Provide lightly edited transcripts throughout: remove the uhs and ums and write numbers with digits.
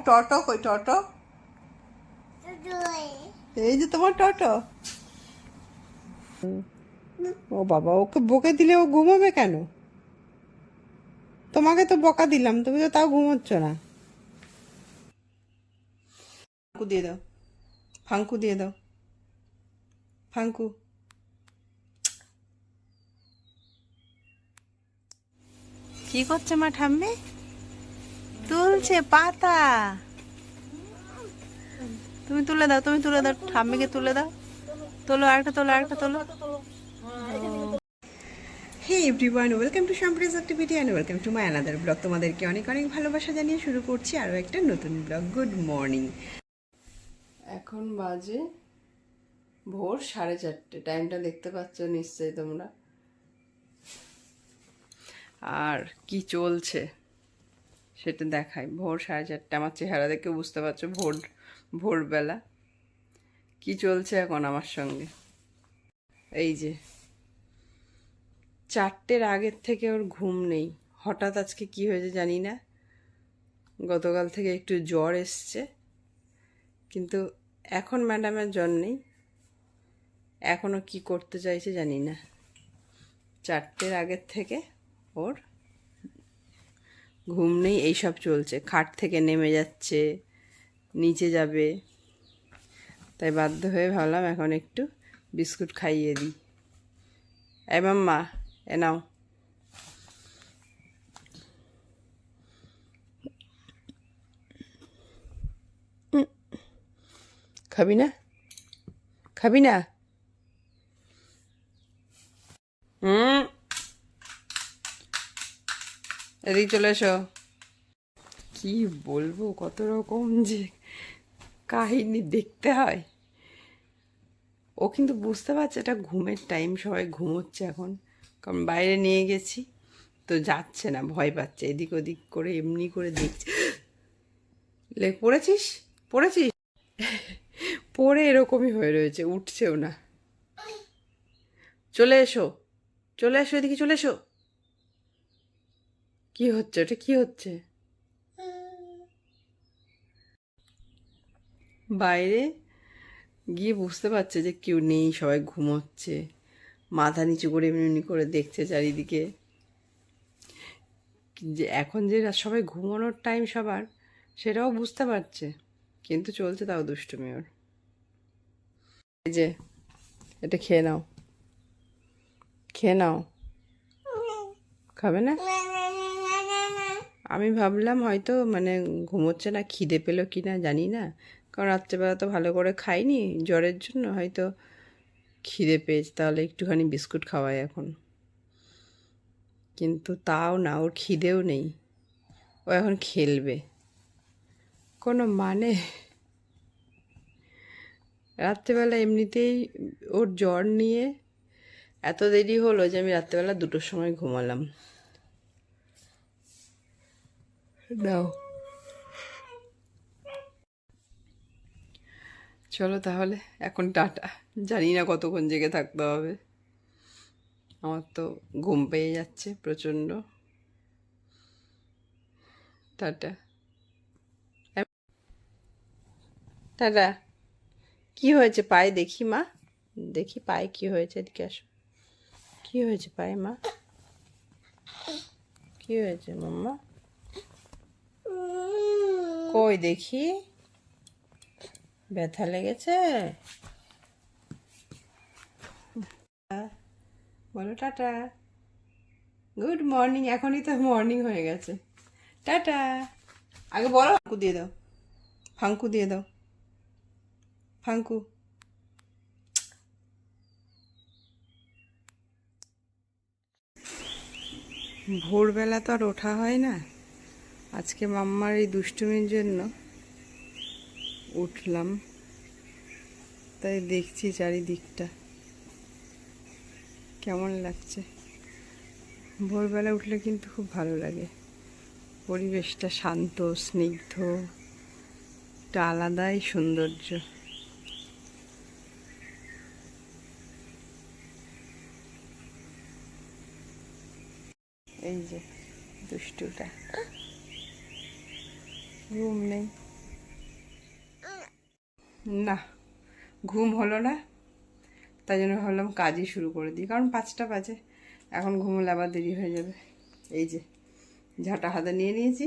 টটো কই টটো? এই যে তোমার টটো। ও বাবা, ওকে বকে দিলে ও ঘুমাবে কেন? তোমাকে তো বকা দিলাম, তুমি তো তাও ঘুমোচ্ছ না। ফাঙ্কু দিয়ে দাও, ফাঙ্কু দিয়ে দাও, ফাঙ্কু। কি করছে মা ঠাম্মি? তুলছে পাতা। তুমি তুলে দাও, তুমি তুলে দাও, ঠাম্মিকে তুলে দাও। তোলো আরেকটা, তোলো আরেকটা, তোলো। হে এভরিওয়ান, ওয়েলকাম টু শাম্প্রিজ activity and welcome to my another blog. তোমাদেরকে অনেক অনেক ভালোবাসা জানিয়ে শুরু করছি আরও একটা নতুন ব্লগ। Good morning. এখন বাজে ভোর 4:30। টাইমটা দেখতে পাচ্ছ নিশ্চয়ই তোমরা। আর কি চলছে সেটা দেখাই। ভোর 4:30, আমার চেহারা দেখে বুঝতে পারছো ভোরবেলা কি চলছে এখন আমার সঙ্গে। এই যে 4টের আগের থেকে ওর ঘুম নেই। হঠাৎ আজকে কি হয়েছে জানি না, গতকাল থেকে একটু জ্বর এসছে, কিন্তু এখন ম্যাডামের জ্বর নেই। এখনও কি করতে চাইছে জানি না। 4টের আগের থেকে ওর ঘুম নেই, এইসব চলছে। খাট থেকে নেমে যাচ্ছে, নিচে যাবে, তাই বাধ্য হয়ে ভাবলাম এখন একটু বিস্কুট খাইয়ে দিই। এই মাম্মা, এ নাও। খাবি না? খাবি না? এদিকে চলে এসো। কি বলবো, কত রকম যে কাহিনী দেখতে হয়। ও কিন্তু বুঝতে পারছে এটা ঘুমের টাইম, সবাই ঘুমোচ্ছে এখন। কারণ বাইরে নিয়ে গেছি তো যাচ্ছে না, ভয় পাচ্ছে, এদিক ওদিক করে এমনি করে দেখছে। পড়েছিস? পড়েছিস? পড়ে এরকমই হয়ে রয়েছে, উঠছেও না। চলে এসো, চলে এসো, এদিকে চলে এসো। কি হচ্ছে ওটা, কি হচ্ছে? বাইরে গিয়ে বুঝতে পারছে যে কেউ নেই, সবাই ঘুমোচ্ছে। মাথা নিচু করে এমনি এমনি করে দেখছে চারিদিকে, যে এখন যে সবাই ঘুমানোর টাইম সবার, সেটাও বুঝতে পারছে, কিন্তু চলছে তাও দুষ্টুমি ওর। এই যে এটা খেয়ে নাও, খেয়ে নাও। খাবে না? আমি ভাবলাম হয়তো মানে ঘুমোচ্ছে না, খিদে পেলো কি না জানি না, কারণ রাত্রেবেলা তো ভালো করে খাইনি জ্বরের জন্য, হয়তো খিদে পেয়েছে, তাহলে একটুখানি বিস্কুট খাওয়াই এখন। কিন্তু তাও না, ওর খিদেও নেই, ও এখন খেলবে। কোনো মানে, রাত্রেবেলা এমনিতেই ওর জ্বর নিয়ে এত দেরি হলো যে আমি রাত্রেবেলা 2টোর সময় ঘুমালাম। নাও, চলো তাহলে এখন টাটা। জানি না কতক্ষণ জেগে থাকতে হবে, আমার তো ঘুম পেয়ে যাচ্ছে প্রচণ্ড। Tata, tata. কি হয়েছে পায়ে দেখি মা, দেখি পায়ে কি হয়েছে, এদিকে আসো। কি হয়েছে পায়ে মা, কি হয়েছে মাম্মা? কই দেখি, ব্যথা লেগেছে? বলো টাটা, গুড মর্নিং। এখনই তো মর্নিং হয়ে গেছে। টাটা। আগে বলো, ফাঙ্কু দিয়ে দাও, ফাঙ্কু দিয়ে দাও, ফাঙ্কু। ভোরবেলা তো আর ওঠা হয় না, আজকে মাম্মার এই দুষ্টুমির জন্য উঠলাম, তাই দেখছি চারিদিকটা কেমন লাগছে। ভোরবেলা উঠলে কিন্তু খুব ভালো লাগে, পরিবেশটা শান্ত স্নিগ্ধ, একটা আলাদাই সৌন্দর্য। এই যে দুষ্টুটা, ঘুম নেই। না, ঘুম হলো না, তাই জন্য ভাবলাম কাজই শুরু করে দিই, কারণ 5টা বাজে, এখন ঘুমোলে আবার দেরি হয়ে যাবে। এই যে ঝাঁটা হাতে নিয়ে নিয়েছি,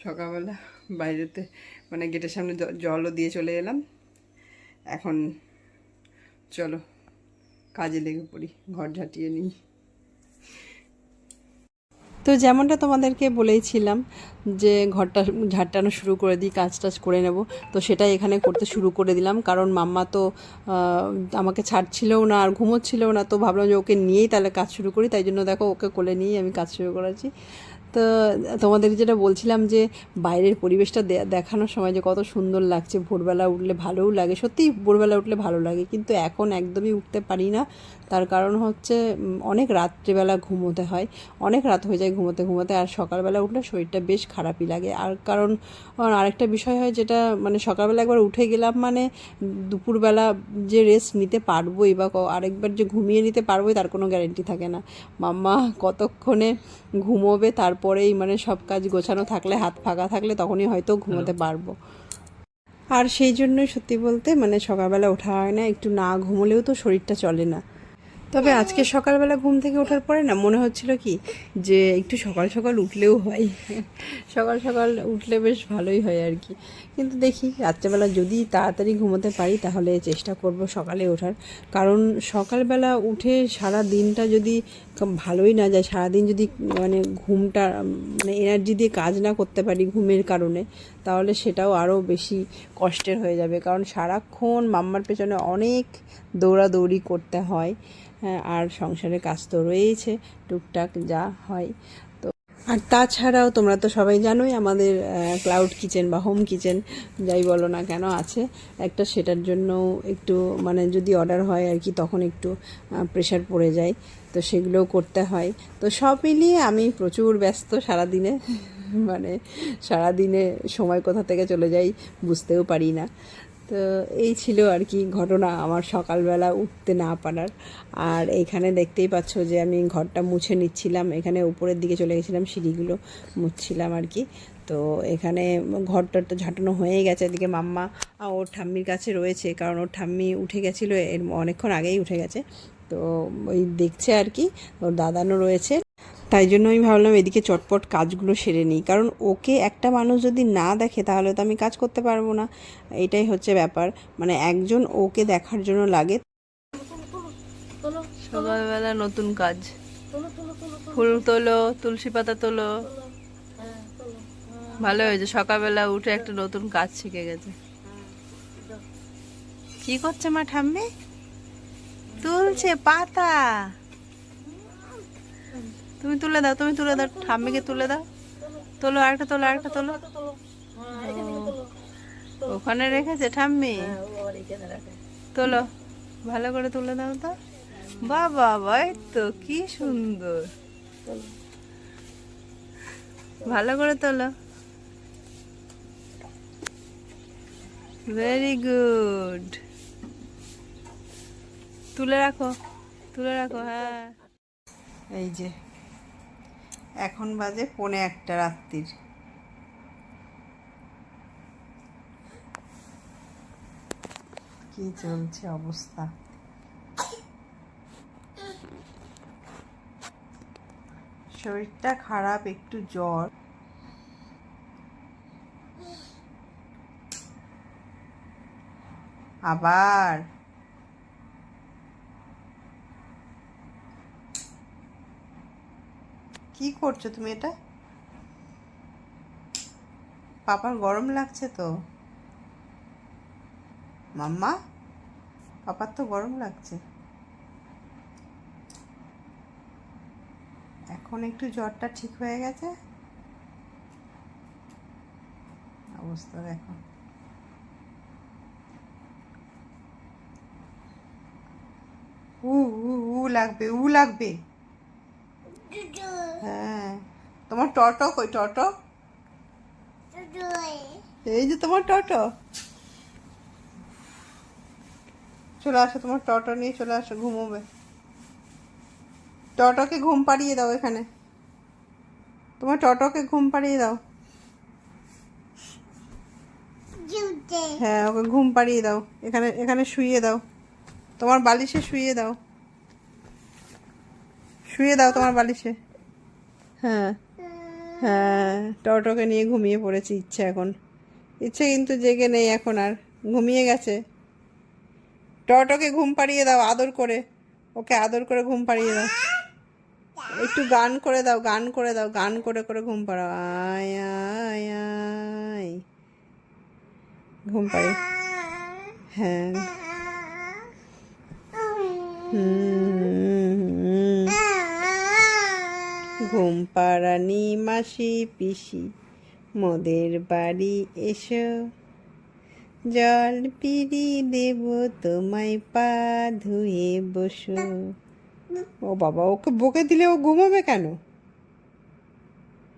সকালবেলা বাইরেতে মানে গেটের সামনে জলও দিয়ে চলে এলাম। এখন চলো কাজে লেগে পড়ি, ঘর ঝাঁটিয়ে নিই। তো যেমনটা তোমাদেরকে বলেইছিলাম যে ঘরটা ঝাঁটানো শুরু করে দিই, কাজ টাজ করে নেব, তো সেটাই এখানে করতে শুরু করে দিলাম। কারণ মাম্মা তো আমাকে ছাড়ছিলও না আর ঘুমোচ্ছিলও না, তো ভাবলাম যে ওকে নিয়েই তাহলে কাজ শুরু করি, তাই জন্য দেখো ওকে কোলে নিয়েই আমি কাজ শুরু করেছি। তো তোমাদের যেটা বলছিলাম যে বাইরের পরিবেশটা দেখানোর সময় যে কত সুন্দর লাগছে, ভোরবেলা উঠলে ভালোও লাগে, সত্যিই ভোরবেলা উঠলে ভালো লাগে, কিন্তু এখন একদমই উঠতে পারি না। তার কারণ হচ্ছে অনেক রাত্রিবেলা ঘুমোতে হয়, অনেক রাত হয়ে যায় ঘুমোতে ঘুমোতে, আর সকালবেলা উঠলে শরীরটা বেশ খারাপই লাগে। আর কারণ আরেকটা বিষয় হয় যেটা মানে সকালবেলা একবার উঠে গেলাম মানে দুপুরবেলা যে রেস্ট নিতে পারবোই বা আরেকবার যে ঘুমিয়ে নিতে পারবোই তার কোনো গ্যারেন্টি থাকে না। মাম্মা কতক্ষণে ঘুমোবে তারপরেই মানে সব কাজ গোছানো থাকলে, হাত ফাঁকা থাকলে তখনই হয়তো ঘুমোতে পারবো। আর সেই জন্যই সত্যি বলতে মানে সকালবেলা ওঠা হয় না, একটু না ঘুমোলেও তো শরীরটা চলে না। তবে আজকে সকালবেলা ঘুম থেকে ওঠার পরে না মনে হচ্ছিল কি যে একটু সকাল সকাল উঠলেও হয়, সকাল সকাল উঠলে বেশ ভালোই হয় আর কি। কিন্তু দেখি রাত্রেবেলা যদি তাড়াতাড়ি ঘুমোতে পারি তাহলে চেষ্টা করব সকালে ওঠার। কারণ সকালবেলা উঠে সারা দিনটা যদি ভালোই না যায়, সারাদিন যদি মানে ঘুমটা মানে এনার্জি দিয়ে কাজ না করতে পারি ঘুমের কারণে, তাহলে সেটাও আরও বেশি কষ্টের হয়ে যাবে। কারণ সারাক্ষণ মাম্মার পেছনে অনেক দৌড়াদৌড়ি করতে হয়। হ্যাঁ, আর সংসারের কাজ তো রয়েইছে টুকটাক যা হয়। তো আর তাছাড়াও তোমরা তো সবাই জানোই আমাদের ক্লাউড কিচেন বা হোম কিচেন যাই বলো না কেন আছে একটা, সেটার জন্য একটু মানে যদি অর্ডার হয় আর কি তখন একটু প্রেশার পড়ে যায়, তো সেগুলোও করতে হয়। তো সব মিলিয়ে আমি প্রচুর ব্যস্ত সারাদিনে, মানে সারাদিনে সময় কোথা থেকে চলে যাই বুঝতেও পারি না। তো এই ছিল আর কি ঘটনা আমার সকালবেলা উঠতে না পারার। আর এখানে দেখতেই পাচ্ছ যে আমি ঘরটা মুছে নিচ্ছিলাম, এখানে উপরের দিকে চলে গেছিলাম, সিঁড়িগুলো মুছছিলাম আর কি। তো এখানে ঘরটা তো ঝাঁটানো হয়ে গেছে, এদিকে মাম্মা ওর ঠাম্মির কাছে রয়েছে, কারণ ওর ঠাম্মি উঠে গেছিলো এর অনেকক্ষণ আগেই উঠে গেছে, তো ওই দেখছে আর কি, ওর দাদানও রয়েছে। তাই জন্য আমি ভাবলাম এদিকে চটপট কাজগুলো সেরে নিই, কারণ ওকে একটা মানুষ যদি না দেখে তাহলে তো আমি কাজ করতে পারবো না, এটাই হচ্ছে ব্যাপার, মানে একজন ওকে দেখার জন্য লাগে। সকালবেলা নতুন কাজ, ফুল তোলো, তুলসী পাতা তোলো, ভালো হয়েছে সকালবেলা উঠে একটা নতুন কাজ শিখে গেছে। কি করছে মা ঠাম্মি? তুলছে পাতা। তুমি তুলে দাও, তুমি তুলে দাও, ঠাম্মিকে তুলে দাও, তোলো আরেকটা, তোলো আরেকটা, তোলো। ওখানে রেখেছে ঠাম্মি, তোলো ভালো করে তুলে দাও তো। বাবা ভাই তো কি সুন্দর, ভালো করে তোলো, ভেরি গুড। তুলে রাখো, তুলে রাখো, হ্যাঁ। এই যে এখন বাজে 1:45 রাত্রির। কি চলছে অবস্থা, শরীরটা খারাপ, একটু জ্বর। আবার কি করছো তুমি এটা? পাপার গরম লাগছে তো মাম্মা, পাপার তো গরম লাগছে। এখন একটু জ্বরটা ঠিক হয়ে গেছে, অবস্থা দেখো। উ উ উ লাগবে, উ লাগবে। হ্যাঁ, তোমার টটো কই? টটো এই যে তোমার টটো, চলে আসো, তোমার টটো নিয়ে চলে আসো, ঘুমোবে। টটোকে ঘুম পাড়িয়ে দাও, এখানে তোমার টটোকে ঘুম পাড়িয়ে দাও। হ্যাঁ, ওকে ঘুম পাড়িয়ে দাও, এখানে এখানে শুইয়ে দাও, তোমার বালিশে শুইয়ে দাও, শুয়ে দাও তোমার বালিশে। হ্যাঁ হ্যাঁ, টটোকে নিয়ে ঘুমিয়ে পড়েছি। ইচ্ছে কিন্তু জেগে নেই এখন আর, ঘুমিয়ে গেছে। টটোকে ঘুম পাড়িয়ে দাও আদর করে, ওকে আদর করে ঘুম পাড়িয়ে দাও। একটু গান করে দাও, গান করে দাও, গান করে করে ঘুম পাড়াও। আয় আয় আয়, ঘুম পাড়ি। হ্যাঁ, হুম, ঘুম পাড়ানি মাসি পিসি মোদের বাড়ি এসো, জল পিড়ি দেব তোমায়, পা ধুয়ে বসো। ও বাবা, ওকে বকে দিলে ও ঘুমোবে কেন?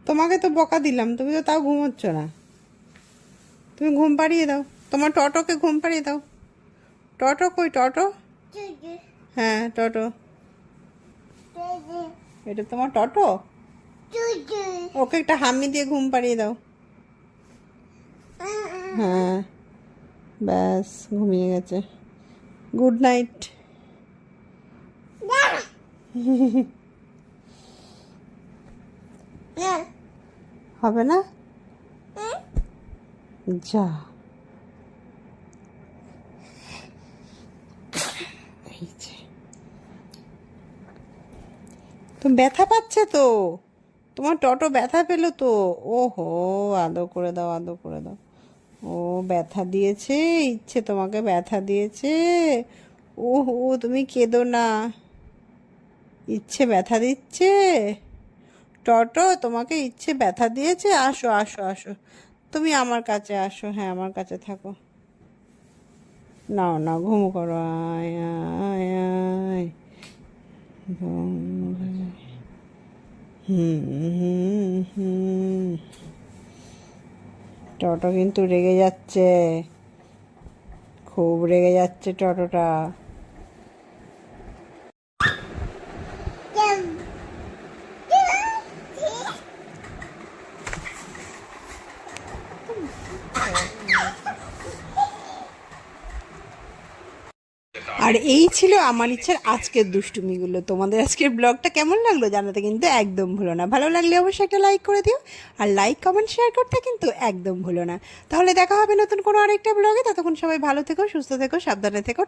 তোমাকে তো বকা দিলাম, তুমি তো তাও ঘুমোচ্ছ না। তুমি ঘুম পাড়িয়ে দাও, তোমার টটোকে ঘুম পাড়িয়ে দাও। টটো কই, টটো? হ্যাঁ, টটো, এটা তোমার টটো? ওকে একটা হামি দিয়ে ঘুম পাড়িয়ে দাও। হ্যাঁ, ব্যাস ঘুমিয়ে গেছে। Good night. হবে না? যা, এই যে তো ব্যথা পাচ্ছে তো, তোমার টটো ব্যথা পেলো তো। ওহো, আদর করে দাও, আদর করে দাও। ও ব্যথা দিয়েছে, ইচ্ছে তোমাকে ব্যথা দিয়েছে। ওহো, তুমি কেঁদো না, ইচ্ছে ব্যথা দিচ্ছে। টটো, তোমাকে ইচ্ছে ব্যথা দিয়েছে, আসো আসো আসো, তুমি আমার কাছে আসো, হ্যাঁ আমার কাছে থাকো। নাও নাও, ঘুম করো, আয় আয় আয়, হুম হুম হুম। টটো কিন্তু রেগে যাচ্ছে, খুব রেগে যাচ্ছে টটোটা। আর এই ছিল আমার ইচ্ছার আজকের দুষ্টুমিগুলো। তোমাদের আজকের ব্লগটা কেমন লাগলো জানাতে কিন্তু একদম ভুলো না। ভালো লাগলে অবশ্যই একটা লাইক করে দিও, আর লাইক কমেন্ট শেয়ার করতে কিন্তু একদম ভুলো না। তাহলে দেখা হবে নতুন কোনো আরেকটা ব্লগে। ততক্ষণ সবাই ভালো থেকো, সুস্থ থেকো, সাবধানে থেকো।